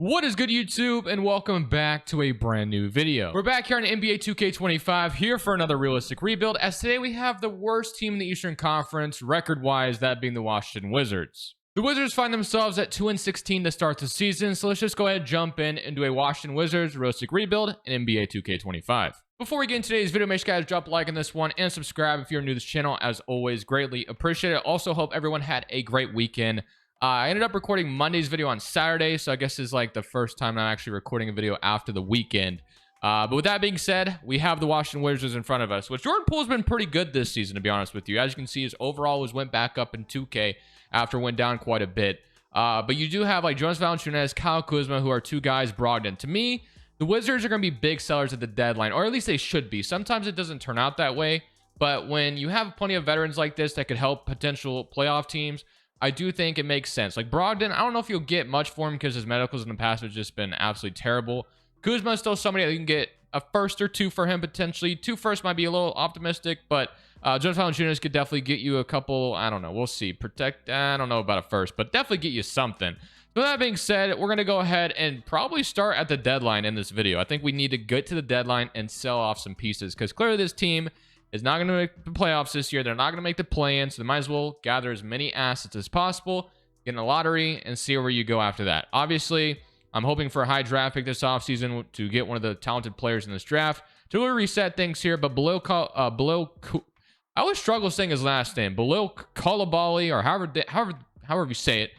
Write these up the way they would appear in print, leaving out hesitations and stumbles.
What is good, YouTube, and welcome back to a brand new video. We're back here on NBA 2K25 here for another realistic rebuild, as today we have the worst team in the Eastern Conference record-wise, that being the Washington Wizards. The Wizards find themselves at 2-16 to start the season, so let's just go ahead and jump in and do a Washington Wizards realistic rebuild in NBA 2K25. Before we get into today's video, make sure you guys drop a like on this one and subscribe if you're new to this channel. As always, greatly appreciate it. Also, hope everyone had a great weekend. I ended up recording Monday's video on Saturday, so I guess it's like the first time I'm actually recording a video after the weekend. But with that being said, we have the Washington Wizards in front of us, which Jordan Poole's been pretty good this season, to be honest with you. As you can see, his overall went back up in 2K after it went down quite a bit. But you do have like Jonas Valanciunas, Kyle Kuzma, who are two guys Brogdon. To me, the Wizards are going to be big sellers at the deadline, or at least they should be. Sometimes it doesn't turn out that way, but when you have plenty of veterans like this that could help potential playoff teams, I do think it makes sense. Like Brogdon, I don't know if you'll get much for him because his medicals in the past have just been absolutely terrible. Kuzma is still somebody that you can get a first or two for him potentially. 2 firsts might be a little optimistic, but Jonas Valanciunas could definitely get you a couple. I don't know. We'll see. I don't know about a first, but definitely get you something. So that being said, we're going to go ahead and probably start at the deadline in this video. I think we need to get to the deadline and sell off some pieces because clearly this team is not going to make the playoffs this year. They're not going to make the play-in, so they might as well gather as many assets as possible, get in a lottery, and see where you go after that. Obviously, I'm hoping for a high draft pick this offseason to get one of the talented players in this draft to really reset things here. But I always struggle saying his last name. Below Kolabali, or however you say it.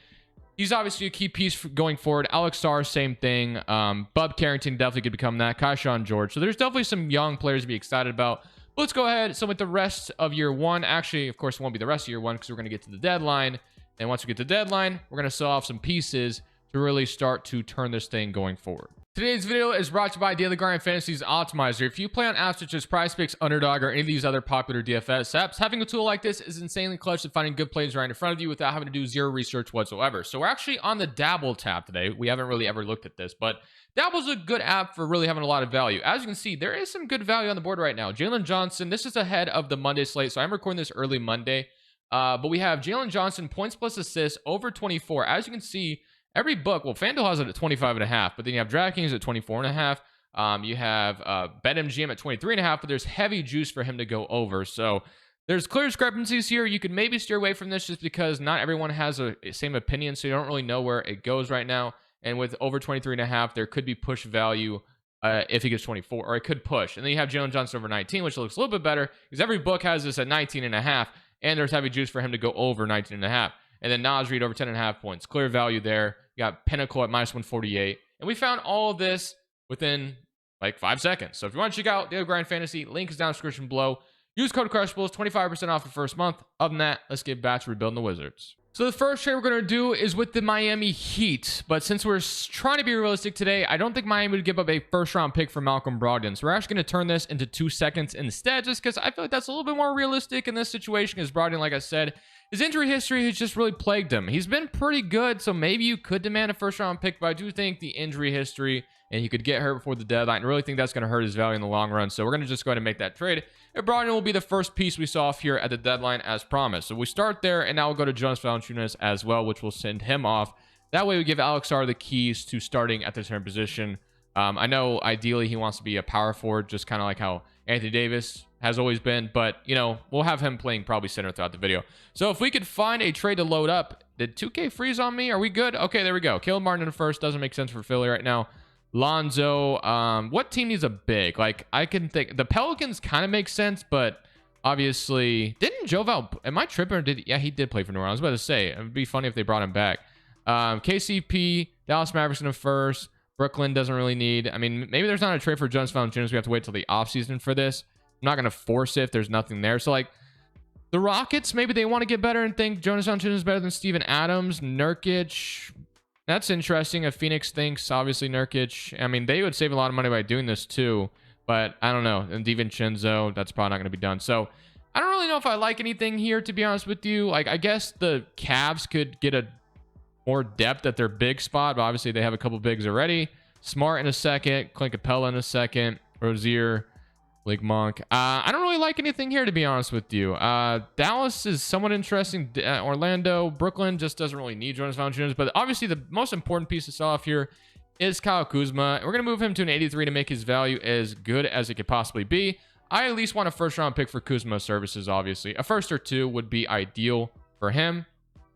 He's obviously a key piece for going forward. Alex Sarr, same thing. Bub Carrington definitely could become that. Kaishan George. So there's definitely some young players to be excited about. Let's go ahead. So with the rest of year one, actually, of course, it won't be the rest of year one because we're going to get to the deadline. And once we get to the deadline, we're going to sell off some pieces to really start to turn this thing going forward. Today's video is brought to you by Daily Grind Fantasy's Optimizer. If you play on apps such as PrizePicks, Underdog, or any of these other popular DFS apps, having a tool like this is insanely clutch at finding good plays right in front of you without having to do zero research whatsoever. So we're actually on the Dabble tab today. We haven't really ever looked at this, but Dabble's a good app for really having a lot of value. As you can see, there is some good value on the board right now. Jalen Johnson, this is ahead of the Monday slate, so I'm recording this early Monday. But we have Jalen Johnson, points plus assists, over 24. As you can see, every book, well, FanDuel has it at 25.5, but then you have DraftKings at 24.5. You have BetMGM at 23.5, but there's heavy juice for him to go over. So there's clear discrepancies here. You could maybe steer away from this just because not everyone has a same opinion, so you don't really know where it goes right now. And with over 23.5, there could be push value if he gets 24, or it could push. And then you have Jalen Johnson over 19, which looks a little bit better because every book has this at 19.5, and there's heavy juice for him to go over 19.5. And then Naz Reid over 10.5 points. Clear value there. You got Pinnacle at -148. And we found all of this within like 5 seconds. So if you want to check out Daily Grind Fantasy, link is down in the description below. Use code Crushables, 25% off the first month. Other than that, let's get back to rebuilding the Wizards. So the first trade we're going to do is with the Miami Heat. But since we're trying to be realistic today, I don't think Miami would give up a first-round pick for Malcolm Brogdon. So we're actually going to turn this into 2 seconds instead, just because I feel like that's a little bit more realistic in this situation, because Brogdon, like I said, his injury history has just really plagued him. He's been pretty good, so maybe you could demand a first-round pick, but I do think the injury history, and he could get hurt before the deadline, I really think that's going to hurt his value in the long run. So we're going to just go ahead and make that trade. And Brogdon will be the first piece we saw off here at the deadline as promised. So we start there, and now we'll go to Jonas Valanciunas as well, which will send him off. That way we give Alex Sarr the keys to starting at the center position. I know ideally he wants to be a power forward, just kind of like how Anthony Davis has always been, but you know, we'll have him playing probably center throughout the video. So if we could find a trade to load up, did 2K freeze on me? Are we good? Okay, there we go. Caleb Martin in the first, doesn't make sense for Philly right now. Lonzo, what team needs a big? Like, I can think the Pelicans kind of make sense, but obviously didn't Joval, am I tripping, or yeah, he did play for New Orleans. I was about to say it would be funny if they brought him back. KCP, Dallas Mavericks in the first. Brooklyn doesn't really need, I mean, maybe there's not a trade for Jonas Valanciunas. We have to wait till the offseason for this. I'm not going to force it if there's nothing there. So like the Rockets, maybe they want to get better and think Jonas Valanciunas is better than Steven Adams. Nurkic, that's interesting. If Phoenix thinks obviously Nurkic, I mean, they would save a lot of money by doing this too, but I don't know. And DiVincenzo, that's probably not going to be done. So I don't really know if I like anything here, to be honest with you. Like, I guess the Cavs could get a more depth at their big spot, but obviously they have a couple bigs already. Smart in a second, Clint Capella in a second, Rozier, Blake Monk. I don't really like anything here, to be honest with you. Dallas is somewhat interesting. Orlando, Brooklyn just doesn't really need Jonas Valanciunas, but obviously the most important piece to sell off here is Kyle Kuzma. We're going to move him to an 83 to make his value as good as it could possibly be. I at least want a first round pick for Kuzma's services, obviously. A first or two would be ideal for him.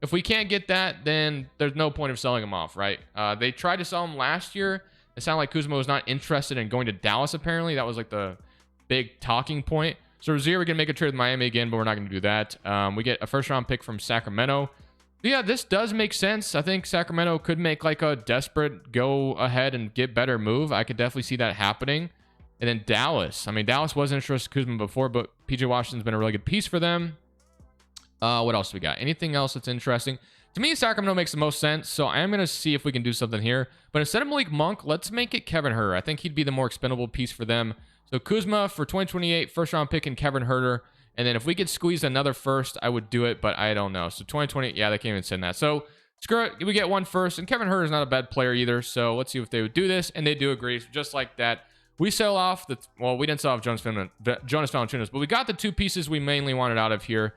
If we can't get that, then there's no point of selling him off, right? They tried to sell him last year. It sounded like Kuzma was not interested in going to Dallas, apparently. That was like the big talking point. So Rozier, we're going to make a trade with Miami again, but we're not going to do that. We get a first round pick from Sacramento. But yeah, this does make sense. I think Sacramento could make like a desperate go ahead and get better move. I could definitely see that happening. And then Dallas. I mean, Dallas wasn't interested in Kuzma before, but PJ Washington's been a really good piece for them. What else do we got? Anything else that's interesting? To me, Sacramento makes the most sense, so I am going to see if we can do something here. But instead of Malik Monk, let's make it Kevin Huerter. I think he'd be the more expendable piece for them. So Kuzma for 2028, first round pick, and Kevin Huerter. And then if we could squeeze another first, I would do it, but I don't know. So 2020, yeah, they can't even send that. So screw it. We get one first, and Kevin Huerter is not a bad player either. So let's see if they would do this, and they do agree. So just like that, we sell off the, well, we didn't sell off Jonas Valanciunas, but we got the two pieces we mainly wanted out of here.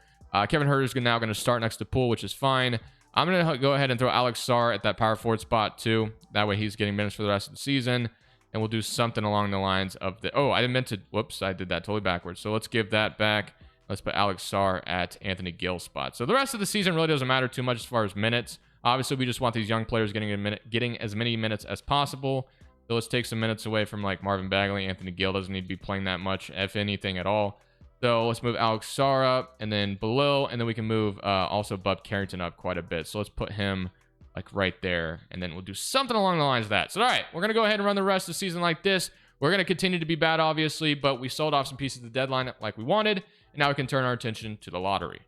Kevin Huerter is now going to start next to Poole, which is fine. I'm going to go ahead and throw Alex Sarr at that power forward spot too. That way he's getting minutes for the rest of the season. And we'll do something along the lines of the... Oh, I didn't meant to... Whoops, I did that totally backwards. So let's give that back. Let's put Alex Sarr at Anthony Gill's spot. So the rest of the season really doesn't matter too much as far as minutes. Obviously, we just want these young players getting as many minutes as possible. So let's take some minutes away from like Marvin Bagley. Anthony Gill doesn't need to be playing that much, if anything at all. So let's move Alex Sarr up and then below, and then we can move also Bub Carrington up quite a bit. So let's put him like right there, and then we'll do something along the lines of that. So, all right, we're going to go ahead and run the rest of the season like this. We're going to continue to be bad, obviously, but we sold off some pieces of the deadline like we wanted, and now we can turn our attention to the lottery.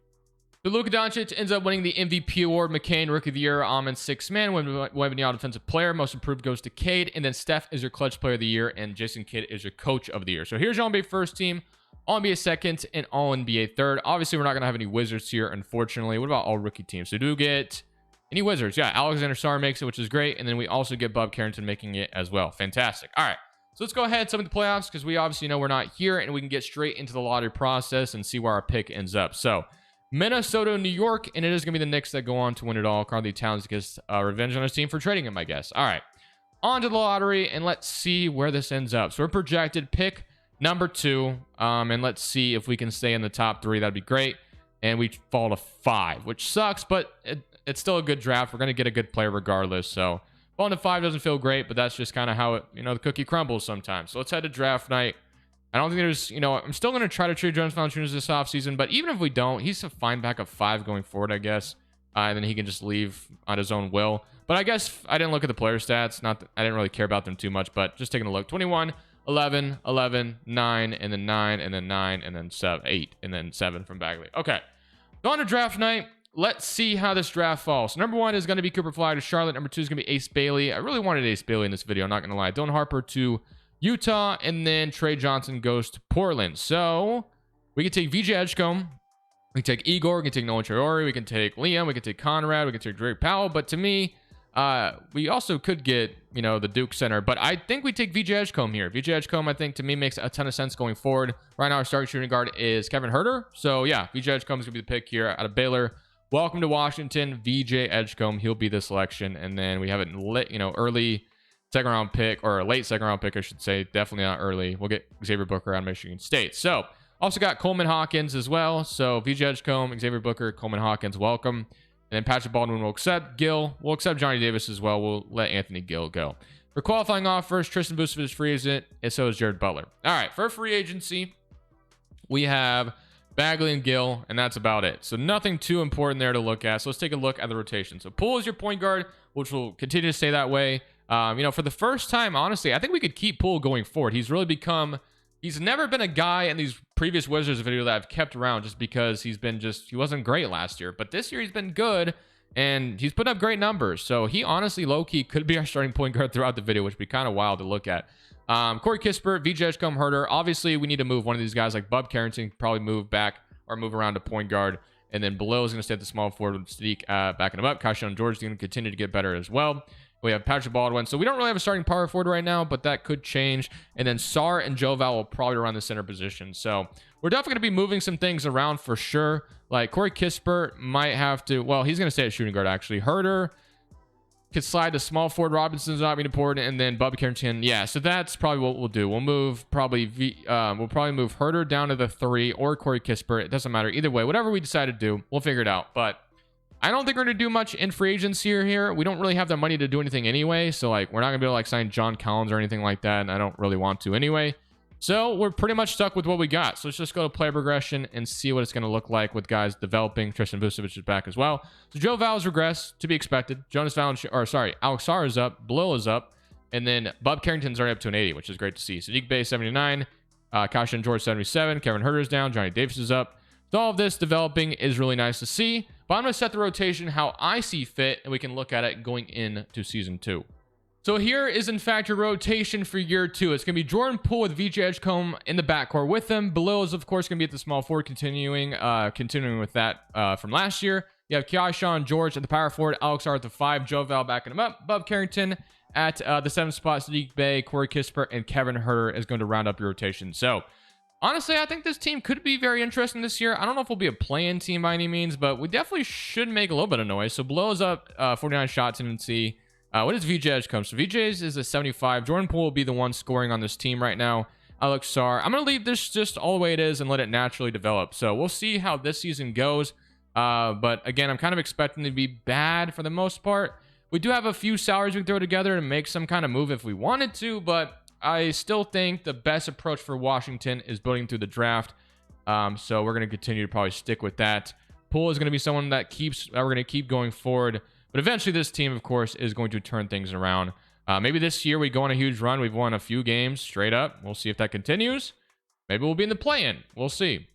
So Luka Doncic ends up winning the MVP award. McCain, Rookie of the Year. Almond, Sixth Man. Wembanyama, Defensive Player. Most Improved goes to Cade, and then Steph is your Clutch Player of the Year, and Jason Kidd is your Coach of the Year. So here's your NBA first team, All NBA second, and All NBA third. Obviously, we're not going to have any Wizards here, unfortunately. What about all rookie teams? So do get any Wizards? Yeah, Alexander Sarr makes it, which is great, and then we also get Bub Carrington making it as well. Fantastic. All right, so let's go ahead and sum up the playoffs because we obviously know we're not here, and we can get straight into the lottery process and see where our pick ends up. So Minnesota, New York, and it is going to be the Knicks that go on to win it all. Karl-Anthony Towns gets revenge on his team for trading him, I guess. All right, on to the lottery, and let's see where this ends up. So we're projected pick number 2, and let's see if we can stay in the top 3. That'd be great. And we fall to 5, which sucks, but it's still a good draft. We're going to get a good player regardless. So falling to 5 doesn't feel great, but that's just kind of how it, the cookie crumbles sometimes. So let's head to draft night. I don't think there's, I'm still going to try to trade Jonas Valanciunas this offseason, but even if we don't, he's a fine backup 5 going forward, I guess. And then he can just leave on his own will. But I guess I didn't look at the player stats. Not that I didn't really care about them too much, but just taking a look. 21, 11, 11, 9, and then 9, and then 9, and then 7, 8, and then 7 from Bagley. Okay. So on to draft night. Let's see how this draft falls. So number 1 is going to be Cooper Fly to Charlotte. Number 2 is going to be Ace Bailey. I really wanted Ace Bailey in this video, I'm not going to lie. Don Harper to Utah, and then Trey Johnson goes to Portland. So we can take VJ Edgecombe. We can take Igor. We can take Nolan Traore. We can take Liam. We can take Conrad. We can take Drake Powell. But to me, we also could get, the Duke center. But I think we take VJ Edgecombe here. VJ Edgecombe, I think, to me, makes a ton of sense going forward. Right now, our starting shooting guard is Kevin Huerter. So, yeah, VJ Edgecombe is going to be the pick here out of Baylor. Welcome to Washington, VJ Edgecombe. He'll be the selection. And then we have it lit, early second round pick, or a late second round pick, I should say. Definitely not early. We'll get Xavier Booker out of Michigan State. So, also got Coleman Hawkins as well. So, VJ Edgecombe, Xavier Booker, Coleman Hawkins, welcome. And then Patrick Baldwin will accept Gill. We'll accept Johnny Davis as well. We'll let Anthony Gill go. For qualifying offers, Tristan Vucevic is free agent, and so is Jared Butler. All right, for free agency, we have Bagley and Gill, and that's about it. So nothing too important there to look at. So let's take a look at the rotation. So Poole is your point guard, which will continue to stay that way. For the first time, honestly, I think we could keep Poole going forward. He's really become... He's never been a guy in these previous Wizards video that I've kept around just because he wasn't great last year. But this year he's been good, and he's put up great numbers. So he honestly, low-key, could be our starting point guard throughout the video, which would be kind of wild to look at. Corey Kispert, VJ Edgecombe, Huerter. Obviously, we need to move one of these guys like Bub Carrington, probably move back or move around to point guard. And then below is going to stay at the small forward with Sadiq backing him up. Kashion George is going to continue to get better as well. We have Patrick Baldwin. So we don't really have a starting power forward right now, but that could change. And then Sarr and Joval will probably run the center position. So we're definitely going to be moving some things around for sure. Like Corey Kispert might have to... Well, he's going to stay at shooting guard, actually. Huerter, Could slide the small forward. Robinson's not being important, and then Bubba Carrington. Yeah, so that's probably what we'll do. We'll move we'll probably move Herter down to the 3 or Corey Kispert. It doesn't matter either way. Whatever we decide to do, we'll figure it out. But I don't think we're gonna do much in free agency here. We don't really have the money to do anything anyway. So like, we're not gonna be able to like sign John Collins or anything like that, and I don't really want to anyway. So we're pretty much stuck with what we got. So let's just go to player progression and see what it's going to look like with guys developing. Tristan Vucevic is back as well. So Joe Val's regressed, to be expected. Alex Sarr is up. Blil is up. And then Bub Carrington's already up to an 80, which is great to see. Sadiq Bey, 79. Kashan George, 77. Kevin Herter's down. Johnny Davis is up. So all of this developing is really nice to see. But I'm going to set the rotation how I see fit, and we can look at it going into season 2. So here is, in fact, your rotation for year 2. It's going to be Jordan Poole with VJ Edgecombe in the backcourt with him. Below is, of course, going to be at the small forward, continuing with that from last year. You have Keyshawn George at the power forward, Alex Sarr at the 5, Joe Val backing him up. Bub Carrington at the 7 spot, Sadiq Bey, Corey Kispert, and Kevin Herter is going to round up your rotation. So, honestly, I think this team could be very interesting this year. I don't know if we'll be a play-in team by any means, but we definitely should make a little bit of noise. So, Below is up 49 shot tendency. What is VJ Edgecombe? So VJ's is a 75. Jordan Poole will be the one scoring on this team right now. Alex Sarr. I'm going to leave this just all the way it is and let it naturally develop. So we'll see how this season goes. But again, I'm kind of expecting to be bad for the most part. We do have a few salaries we can throw together and make some kind of move if we wanted to, but I still think the best approach for Washington is building through the draft. So we're going to continue to probably stick with that. Poole is going to be someone that we're going to keep going forward. But eventually this team, of course, is going to turn things around. Maybe this year we go on a huge run. We've won a few games straight up. We'll see if that continues. Maybe we'll be in the play-in. We'll see.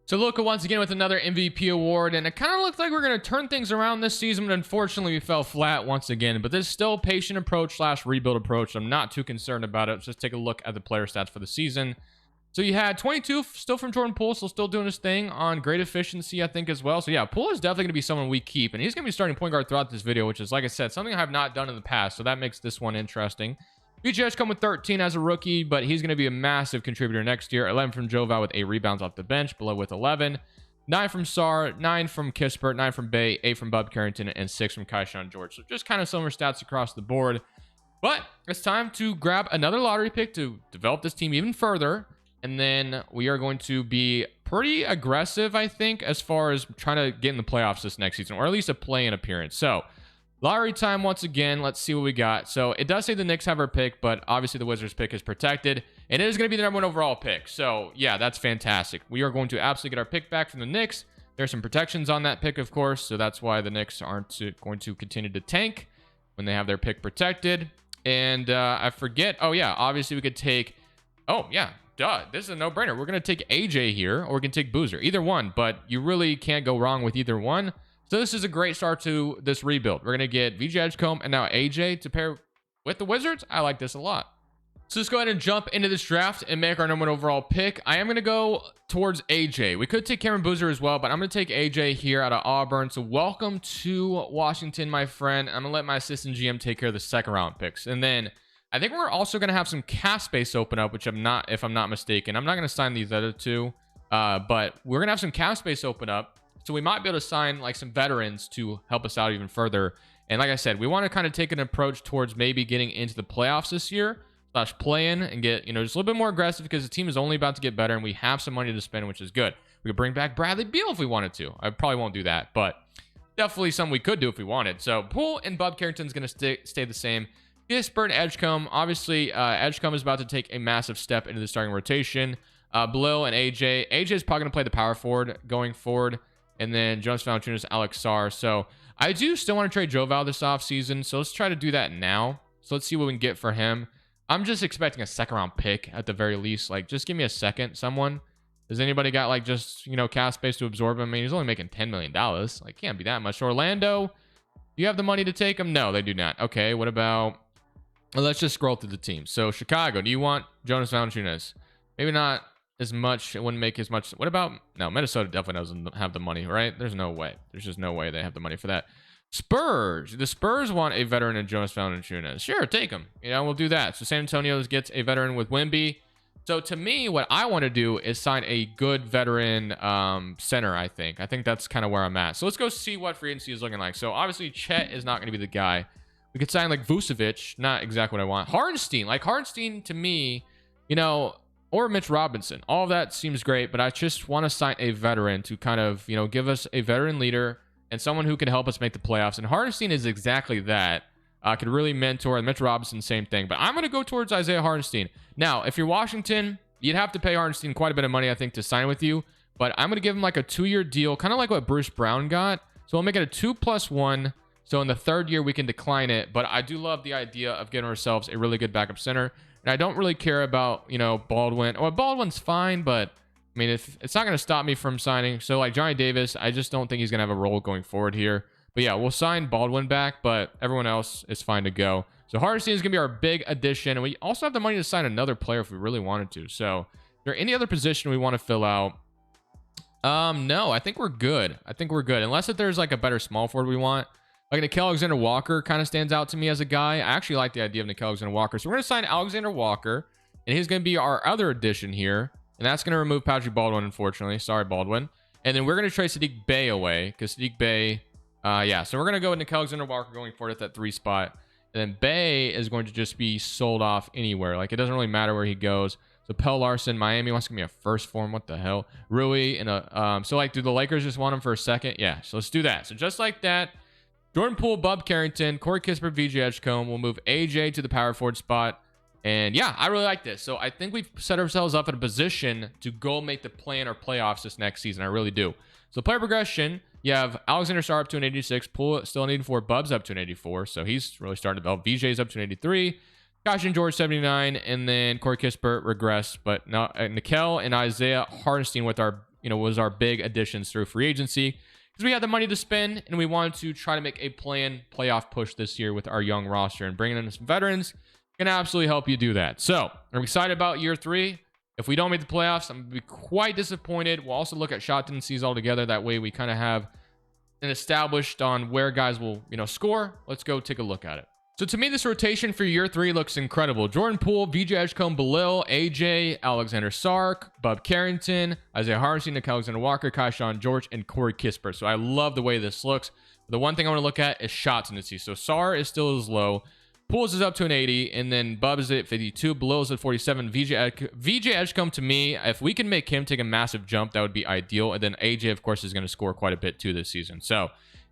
So Luka once again with another MVP award. And it kind of looked like we're going to turn things around this season. But unfortunately, we fell flat once again. But this is still a patient approach / rebuild approach. I'm not too concerned about it. Let's just take a look at the player stats for the season. So you had 22 still from Jordan Poole, so still doing his thing on great efficiency, I think, as well. So yeah, Poole is definitely going to be someone we keep, and he's going to be starting point guard throughout this video, which is, like I said, something I have not done in the past, so that makes this one interesting. VJ come with 13 as a rookie, but he's going to be a massive contributor next year. 11 from Joe Val with 8 rebounds off the bench, Below with 11. 9 from Sarr, 9 from Kispert, 9 from Bey, 8 from Bub Carrington, and 6 from Keyshawn George. So just kind of similar stats across the board. But it's time to grab another lottery pick to develop this team even further. And then we are going to be pretty aggressive, I think, as far as trying to get in the playoffs this next season, or at least a play-in appearance. So, lottery time once again. Let's see what we got. So, it does say the Knicks have our pick, but obviously the Wizards pick is protected. And it is going to be the #1 overall pick. So, yeah, that's fantastic. We are going to absolutely get our pick back from the Knicks. There's some protections on that pick, of course. So, that's why the Knicks aren't going to continue to tank when they have their pick protected. And I forget. Oh, yeah, obviously we could take... Oh, yeah. Duh, this is a no-brainer. We're going to take AJ here, or we can take Boozer. Either one, but you really can't go wrong with either one. So this is a great start to this rebuild. We're going to get VJ Edgecombe and now AJ to pair with the Wizards. I like this a lot. So let's go ahead and jump into this draft and make our #1 overall pick. I am going to go towards AJ. We could take Cameron Boozer as well, but I'm going to take AJ here out of Auburn. So welcome to Washington, my friend. I'm going to let my assistant GM take care of the second-round picks. And then... I think we're also going to have some cap space open up, which if I'm not mistaken. I'm not going to sign these other two, but we're going to have some cap space open up. So we might be able to sign like some veterans to help us out even further. And like I said, we want to kind of take an approach towards maybe getting into the playoffs this year / play-in and get, just a little bit more aggressive because the team is only about to get better and we have some money to spend, which is good. We could bring back Bradley Beal if we wanted to. I probably won't do that, but definitely something we could do if we wanted. So Poole and Bub Carrington's going to stay the same. Kispert and Edgecombe. Obviously, Edgecombe is about to take a massive step into the starting rotation. Blil and AJ. AJ is probably going to play the power forward going forward. And then Jonas Valanciunas, Alex Sarr. So I do still want to trade Joe Val this offseason. So let's try to do that now. So let's see what we can get for him. I'm just expecting a second-round pick at the very least. Like, just give me a second, someone. Has anybody got, like, just, cap space to absorb him? I mean, he's only making $10 million. Like, can't be that much. Orlando, do you have the money to take him? No, they do not. Okay, what about... Well, let's just scroll through the teams. So, Chicago, do you want Jonas Valanciunas? Maybe not as much. It wouldn't make as much. What about... No, Minnesota definitely doesn't have the money, right? There's no way. There's just no way they have the money for that. Spurs. The Spurs want a veteran in Jonas Valanciunas. Sure, take him. We'll do that. So, San Antonio gets a veteran with Wemby. So, to me, what I want to do is sign a good veteran center, I think. I think that's kind of where I'm at. So, let's go see what free agency is looking like. So, obviously, Chet is not going to be the guy. We could sign like Vucevic. Not exactly what I want. Hardenstein. Like Hardenstein to me, you know, or Mitch Robinson. All of that seems great, but I just want to sign a veteran to kind of, you know, give us a veteran leader and someone who can help us make the playoffs. And Hardenstein is exactly that. Could really mentor. And Mitch Robinson, same thing. But I'm going to go towards Isaiah Hardenstein. Now, if you're Washington, you'd have to pay Hardenstein quite a bit of money, I think, to sign with you. But I'm going to give him like a 2-year deal, kind of like what Bruce Brown got. So we'll make it a 2+1. So in the 3rd year, we can decline it. But I do love the idea of getting ourselves a really good backup center. And I don't really care about, you know, Baldwin. Well, Baldwin's fine, but I mean, if it's not going to stop me from signing. So like Johnny Davis, I just don't think he's going to have a role going forward here. But yeah, we'll sign Baldwin back, but everyone else is fine to go. So Hardenstein is going to be our big addition. And we also have the money to sign another player if we really wanted to. So is there any other position we want to fill out? No, I think we're good. Unless if there's like a better small forward we want. Like Nickeil Alexander-Walker kind of stands out to me as a guy. I actually like the idea of Nickeil Alexander-Walker. So we're going to sign Alexander-Walker, and he's going to be our other addition here. And that's going to remove Patrick Baldwin, unfortunately. Sorry, Baldwin. And then we're going to trade Sadiq Bey away, because Sadiq Bey, yeah. So we're going to go with Nickeil Alexander-Walker going forward at that 3 spot. And then Bey is going to just be sold off anywhere. Like, it doesn't really matter where he goes. So Pell Larson, Miami wants to give me a first form. What the hell? Rui and a so like, do the Lakers just want him for a second? Yeah. So let's do that. So just like that, Jordan Poole, Bub Carrington, Corey Kispert, VJ Edgecombe. We'll move AJ to the power forward spot. And yeah, I really like this. So I think we've set ourselves up in a position to go make the play-in or playoffs this next season. I really do. So player progression, you have Alexander Sarr up to an 86, Poole still an 84, Bub's up to an 84. So he's really starting to develop. VJ's up to an 83. Josh and George 79, and then Corey Kispert regressed, but not Nickeil and Isaiah Hardenstein with our, you know, was our big additions through free agency because we had the money to spend and we wanted to try to make a playoff push this year with our young roster, and bringing in some veterans can absolutely help you do that. So I'm excited about year 3. If we don't make the playoffs, I'm gonna be quite disappointed. We'll also look at shot tendencies altogether. That way we kind of have an established on where guys will, you know, score. Let's go take a look at it. So to me, this rotation for year 3 looks incredible. Jordan Poole, VJ Edgecombe, Belil, AJ, Alexander Sark, Bub Carrington, Isaiah Hardenstein, Nickeil Alexander-Walker, Kaishan George, and Corey Kispert. So I love the way this looks. The one thing I want to look at is shot tendency. So Sarr is still as low. Poole's is up to an 80, and then Bub is at 52. Belil is at 47. VJ Edgecombe, to me, if we can make him take a massive jump, that would be ideal. And then AJ, of course, is going to score quite a bit too this season. So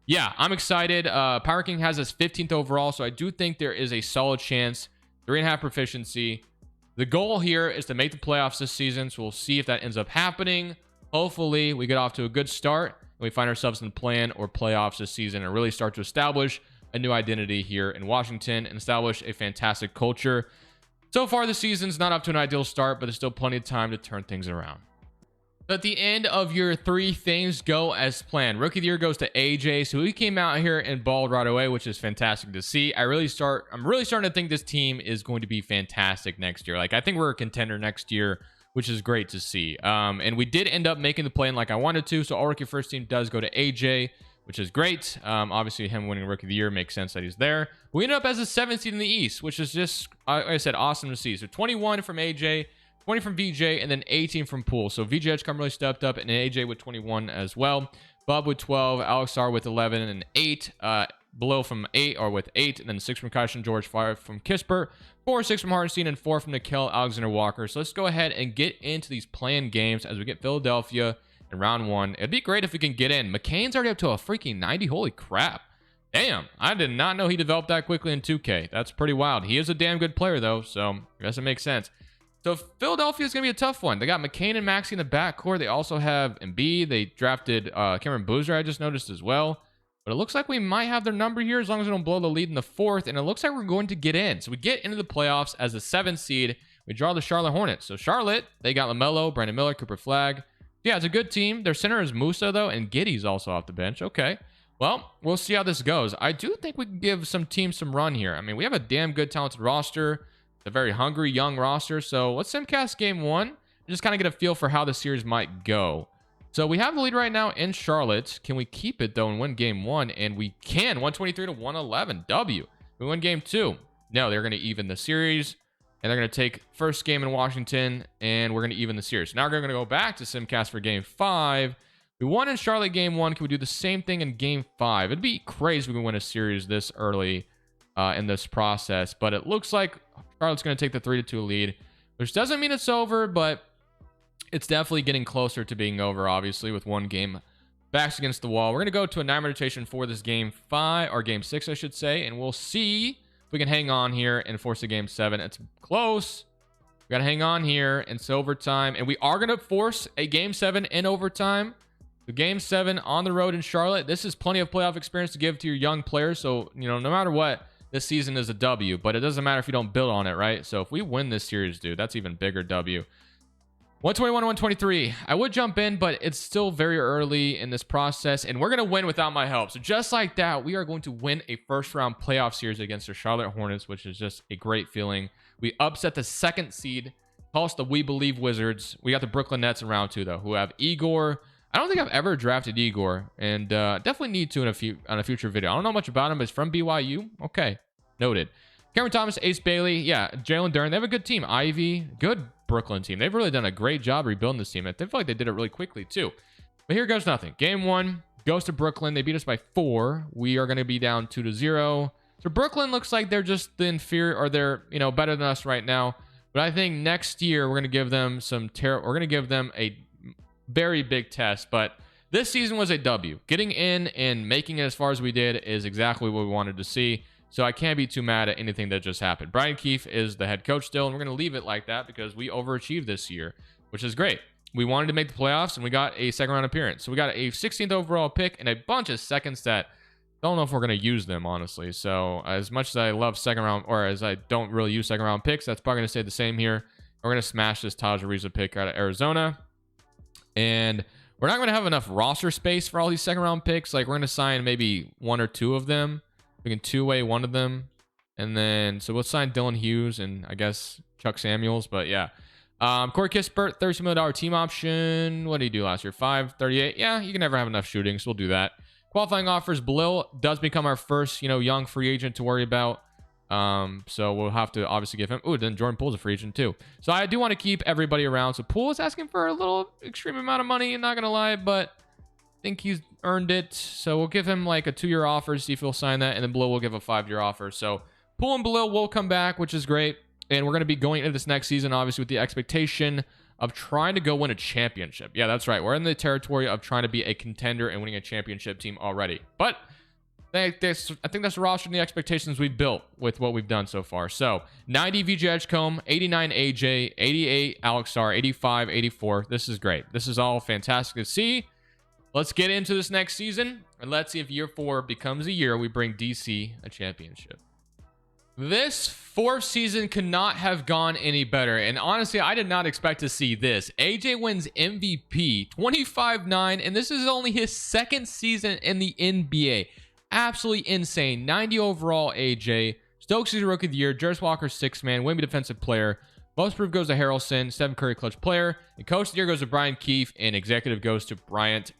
yeah, I'm excited. Power King has us 15th overall, so I do think there is a solid chance. 3.5 proficiency. The goal here is to make the playoffs this season, so we'll see if that ends up happening. Hopefully, we get off to a good start, and we find ourselves in the play-in or playoffs this season and really start to establish a new identity here in Washington and establish a fantastic culture. So far, the season's not up to an ideal start, but there's still plenty of time to turn things around. At the end of year 3, things go as planned. Rookie of the year goes to AJ. So he came out here and balled right away, which is fantastic to see. I'm really starting to think this team is going to be fantastic next year. Like, I think we're a contender next year, which is great to see. And we did end up making the play-in like I wanted to. So all rookie first team does go to AJ, which is great. Obviously, him winning rookie of the year makes sense that he's there. We ended up as a 7th seed in the East, which is just, like I said, awesome to see. So 21 from AJ, 20 from VJ, and then 18 from Poole. So VJ Edgecombe really stepped up, and AJ with 21 as well. Bub with 12, Alex Sarr with 11, and 8. Below from 8, or with 8, and then 6 from Kaishan George, 5 from Kispert, 4, 6 from Hardenstein, and 4 from Nickeil Alexander-Walker. So let's go ahead and get into these play-in games as we get Philadelphia in round 1. It'd be great if we can get in. McCain's already up to a freaking 90. Holy crap. Damn, I did not know he developed that quickly in 2K. That's pretty wild. He is a damn good player, though, so I guess it makes sense. So Philadelphia is going to be a tough one. They got McCain and Maxey in the backcourt. They also have Embiid. They drafted Cameron Boozer, I just noticed as well. But it looks like we might have their number here as long as we don't blow the lead in the 4th. And it looks like we're going to get in. So we get into the playoffs as the 7th seed. We draw the Charlotte Hornets. So Charlotte, they got LaMelo, Brandon Miller, Cooper Flagg. Yeah, it's a good team. Their center is Musa, though, and Giddey's also off the bench. Okay. Well, we'll see how this goes. I do think we can give some teams some run here. I mean, we have a damn good, talented roster. A very hungry young roster. So let's simcast game 1 and just kind of get a feel for how the series might go. So we have the lead right now in Charlotte. Can we keep it though and win game 1? And we can. 123 to 111. W. We win game 2. No, they're going to even the series, and they're going to take first game in Washington, and we're going to even the series. Now we're going to go back to simcast for game 5. We won in Charlotte game 1. Can we do the same thing in game 5? It'd be crazy if we win a series this early. in this process. But it looks like Charlotte's going to take the 3-2 lead, which doesn't mean it's over, but it's definitely getting closer to being over, obviously, with one game backs against the wall. We're going to go to a 9-minute rotation for this game 5, or game 6, I should say, and we'll see if we can hang on here and force a game 7. It's close. We got to hang on here, and it's overtime, and we are going to force a game 7 in overtime. The game 7 on the road in Charlotte. This is plenty of playoff experience to give to your young players, so, you know, no matter what, this season is a W, but it doesn't matter if you don't build on it, right? So if we win this series, dude, that's even bigger W. 121 to 123. I would jump in, but it's still very early in this process, and we're going to win without my help. So just like that, we are going to win a first-round playoff series against the Charlotte Hornets, which is just a great feeling. We upset the 2nd seed, call us the We Believe Wizards. We got the Brooklyn Nets in round 2, though, who have Igor. I don't think I've ever drafted Igor, and definitely need to in a future video. I don't know much about him, but he's from BYU. Okay, noted. Cameron Thomas, Ace Bailey, yeah, Jalen Duren. They have a good team. Ivy, good Brooklyn team. They've really done a great job rebuilding this team. I feel like they did it really quickly, too. But here goes nothing. Game 1 goes to Brooklyn. They beat us by 4. We are going to be down 2-0. So Brooklyn looks like they're just the inferior, or they're, you know, better than us right now. But I think next year we're going to give them we're going to give them a very big test. But this season was a W. Getting in and making it as far as we did is exactly what we wanted to see. So I can't be too mad at anything that just happened. Brian Keefe is the head coach still, and we're going to leave it like that because we overachieved this year, which is great. We wanted to make the playoffs, and we got a second-round appearance. So we got a 16th overall pick and a bunch of seconds that I don't know if we're going to use them, honestly. So as much as I love second-round, or as I don't really use second-round picks, that's probably going to stay the same here. We're going to smash this Taj Ariza pick out of Arizona. And we're not going to have enough roster space for all these second-round picks. Like, we're going to sign maybe 1 or 2 of them. We can two-way one of them. And then, so we'll sign Dylan Hughes and I guess Chuck Samuels. But yeah. Corey Kispert, $32 million team option. What did he do last year? 538. Yeah, you can never have enough shooting, so we'll do that. Qualifying offers. Belil does become our first, you know, young free agent to worry about. So we'll have to obviously give him. Ooh, then Jordan Poole's a free agent too. So I do want to keep everybody around. So Poole is asking for a little extreme amount of money, not gonna lie, but I think he's earned it. So we'll give him like a 2-year offer, see if he'll sign that, and then Belil will give a 5-year offer. So Poole and Belil will come back, which is great. And we're going to be going into this next season, obviously, with the expectation of trying to go win a championship. Yeah, that's right. We're in the territory of trying to be a contender and winning a championship team already. But I think that's the roster and the expectations we've built with what we've done so far. So 90 VJ Edgecombe, 89 AJ, 88 Alex Sarr, 85, 84. This is great. This is all fantastic to see. Let's get into this next season, and let's see if year 4 becomes a year we bring DC a championship. This 4th season could not have gone any better, and honestly, I did not expect to see this. AJ wins MVP, 25-9, and this is only his 2nd season in the NBA. Absolutely insane. 90 overall AJ. Stokes is Rookie of the Year. Jarvis Walker, 6th man. Wemby Defensive Player. Most Proof goes to Harrelson. Stephen Curry Clutch Player. And Coach of the Year goes to Brian Keefe, and Executive goes to Bryant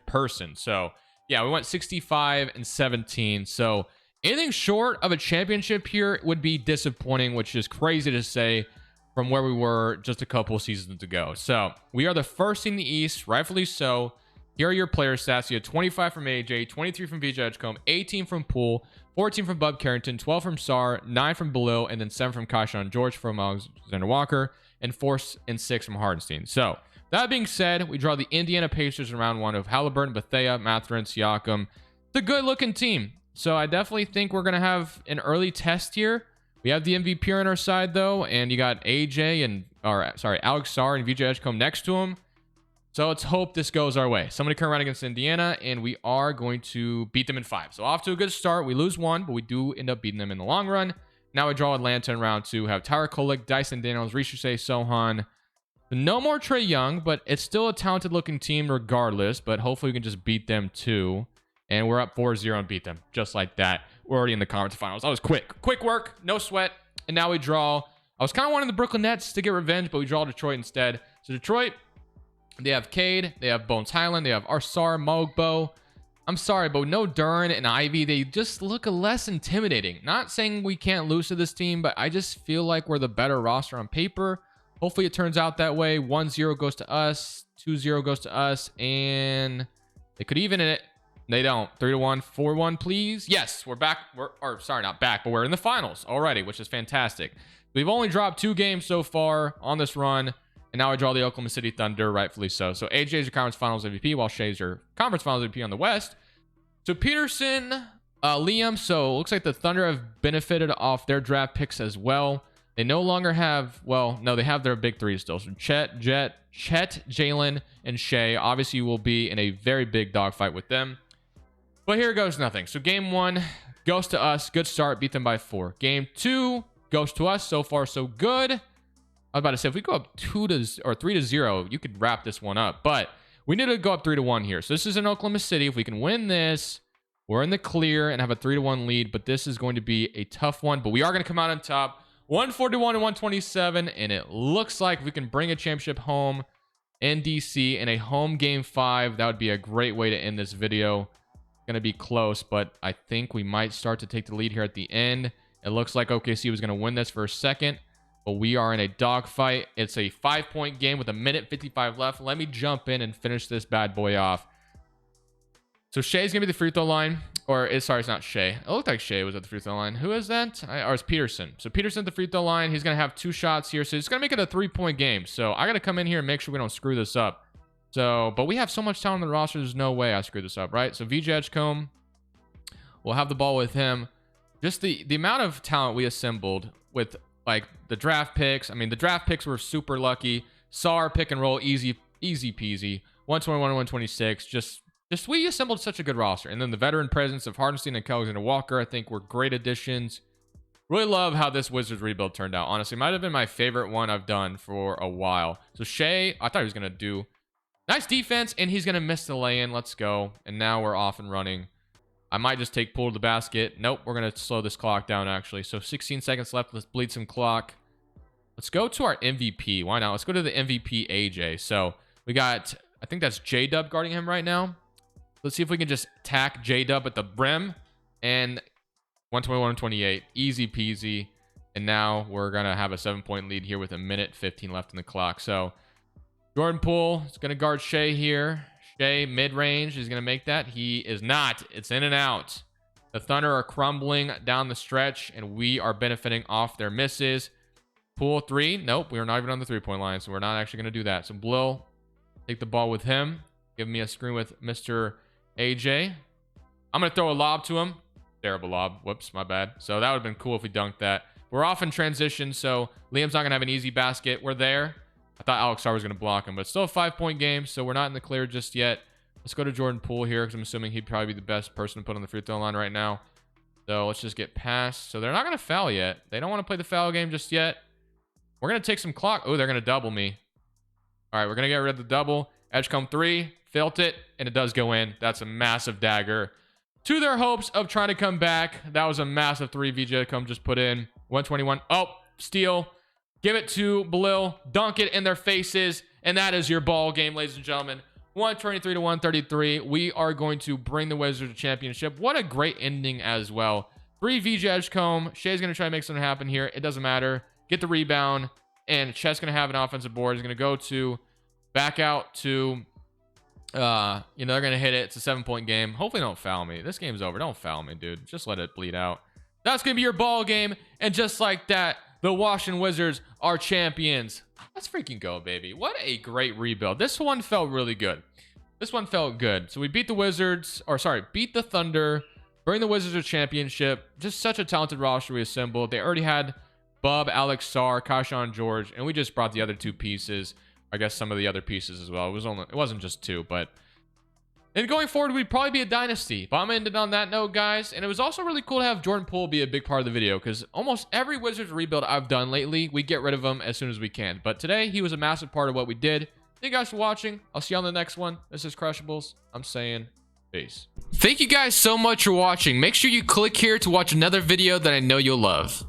Person. So, yeah, we went 65 and 17. So, anything short of a championship here would be disappointing, which is crazy to say from where we were just a couple seasons ago. So we are the first in the East, rightfully so. Here are your player stats. You have 25 from AJ, 23 from VJ Edgecombe, 18 from Poole, 14 from Bub Carrington, 12 from Sarr, 9 from Belil, and then 7 from Kaishan George, from Alexander Walker, and 4 and 6 from Hardenstein. So that being said, we draw the Indiana Pacers in round 1 of Halliburton, Bethea, Mathurin, Siakam. It's a good-looking team. So I definitely think we're going to have an early test here. We have the MVP on our side, though, and you got AJ and, Alex Sarr and VJ Edgecombe next to him. So let's hope this goes our way. Somebody come around against Indiana, and we are going to beat them in 5. So off to a good start. We lose 1, but we do end up beating them in the long run. Now we draw Atlanta in round 2. Have Tyler Kolek, Dyson Daniels, Rishusei, Sohan. No more Trae Young, but it's still a talented-looking team regardless, but hopefully we can just beat them too. And we're up 4-0 and beat them. Just like that. We're already in the conference finals. That was quick. Quick work. No sweat. And now we draw. I was kind of wanting the Brooklyn Nets to get revenge, but we draw Detroit instead. So Detroit, they have Cade. They have Bones Highland. They have Arsar, Mogbo. I'm sorry, but no Duren and Ivy. They just look less intimidating. Not saying we can't lose to this team, but I just feel like we're the better roster on paper. Hopefully it turns out that way. 1-0 goes to us. 2-0 goes to us. And they could even it. They don't. 3-1, 4-1, please. Yes, we're back. Or sorry, not back, but we're in the finals already, which is fantastic. We've only dropped 2 games so far on this run, and now I draw the Oklahoma City Thunder, rightfully so. So AJ is your conference finals MVP, while Shay's your conference finals MVP on the West. So Peterson, Liam. So it looks like the Thunder have benefited off their draft picks as well. They no longer have, well, no, they have their big 3 still. So Chet, Jalen, and Shay. Obviously, you will be in a very big dogfight with them. But here goes nothing. So game 1 goes to us. Good start. Beat them by 4. Game 2 goes to us. So far, so good. I was about to say, if we go up 3-0, you could wrap this one up. But we need to go up 3-1 here. So this is in Oklahoma City. If we can win this, we're in the clear and have a 3-1 lead. But this is going to be a tough one. But we are going to come out on top. 141 and 127. And it looks like we can bring a championship home in DC in a home game 5. That would be a great way to end this video. Going to be close, but I think we might start to take the lead here at the end. It looks like OKC was going to win this for a second, but we are in a dogfight. It's a 5-point game with 1:55 left. Let me jump in and finish this bad boy off. So Shay's going to be the free throw line, sorry, it's not Shay. It looked like Shay was at the free throw line. Who is that? Or it's Peterson. So Peterson at the free throw line. He's going to have 2 shots here, so he's going to make it a 3-point game. So I got to come in here and make sure we don't screw this up. So, but we have so much talent on the roster, there's no way I screwed this up, right? So VJ Edgecombe, we'll have the ball with him. Just the amount of talent we assembled with, like, the draft picks. I mean, the draft picks were super lucky. Saw our pick and roll, easy peasy. 121 and 126. Just we assembled such a good roster. And then the veteran presence of Hardenstein and Alexander Walker, I think, were great additions. Really love how this Wizards rebuild turned out. Honestly, might have been my favorite one I've done for a while. So Shay, I thought he was going to do nice defense, and he's going to miss the lay-in. Let's go. And now we're off and running. I might just take pull to the basket. Nope, we're going to slow this clock down, actually. So 16 seconds left. Let's bleed some clock. Let's go to our MVP. Why not? Let's go to the MVP, AJ. So we got, I think that's J-Dub guarding him right now. Let's see if we can just tack J-Dub at the brim. And 121-28. Easy peasy. And now we're going to have a 7-point lead here with 1:15 left in the clock. So Jordan Poole is going to guard Shay here. Shay, mid-range, is going to make that. He is not. It's in and out. The Thunder are crumbling down the stretch, and we are benefiting off their misses. Poole 3. Nope, we are not even on the 3-point line, so we're not actually going to do that. So Blill, take the ball with him. Give me a screen with Mr. AJ. I'm going to throw a lob to him. Terrible lob. Whoops, my bad. So that would have been cool if we dunked that. We're off in transition, so Liam's not going to have an easy basket. We're there. I thought Alex Star was going to block him, but still a 5-point game, so we're not in the clear just yet. Let's go to Jordan Poole here, because I'm assuming he'd probably be the best person to put on the free throw line right now. So let's just get past. So they're not going to foul yet. They don't want to play the foul game just yet. We're going to take some clock. Oh, they're going to double me. All right, we're going to get rid of the double. Edgecombe 3. Felt it, and it does go in. That's a massive dagger to their hopes of trying to come back. That was a massive 3 VJ Edgecombe just put in. 121. Oh, steal. Give it to Belil. Dunk it in their faces. And that is your ball game, ladies and gentlemen. 123 to 133. We are going to bring the Wizards a championship. What a great ending as well. 3 VJ Edgecombe. Shay's going to try to make something happen here. It doesn't matter. Get the rebound. And Chet's going to have an offensive board. He's going to go to back out to, they're going to hit it. It's a 7-point game. Hopefully don't foul me. This game's over. Don't foul me, dude. Just let it bleed out. That's going to be your ball game. And just like that, the Washington Wizards are champions. Let's freaking go, baby. What a great rebuild. This one felt really good. This one felt good. So we beat the Wizards, beat the Thunder, bring the Wizards a championship. Just such a talented roster we assembled. They already had Bub, Alex Sarr, Kashawn George, and we just brought the other 2 pieces. I guess some of the other pieces as well. It wasn't just 2, but and going forward, we'd probably be a dynasty. But I'm ended on that note, guys. And it was also really cool to have Jordan Poole be a big part of the video, because almost every Wizards rebuild I've done lately, we get rid of him as soon as we can. But today, he was a massive part of what we did. Thank you guys for watching. I'll see you on the next one. This is Crushables. I'm saying peace. Thank you guys so much for watching. Make sure you click here to watch another video that I know you'll love.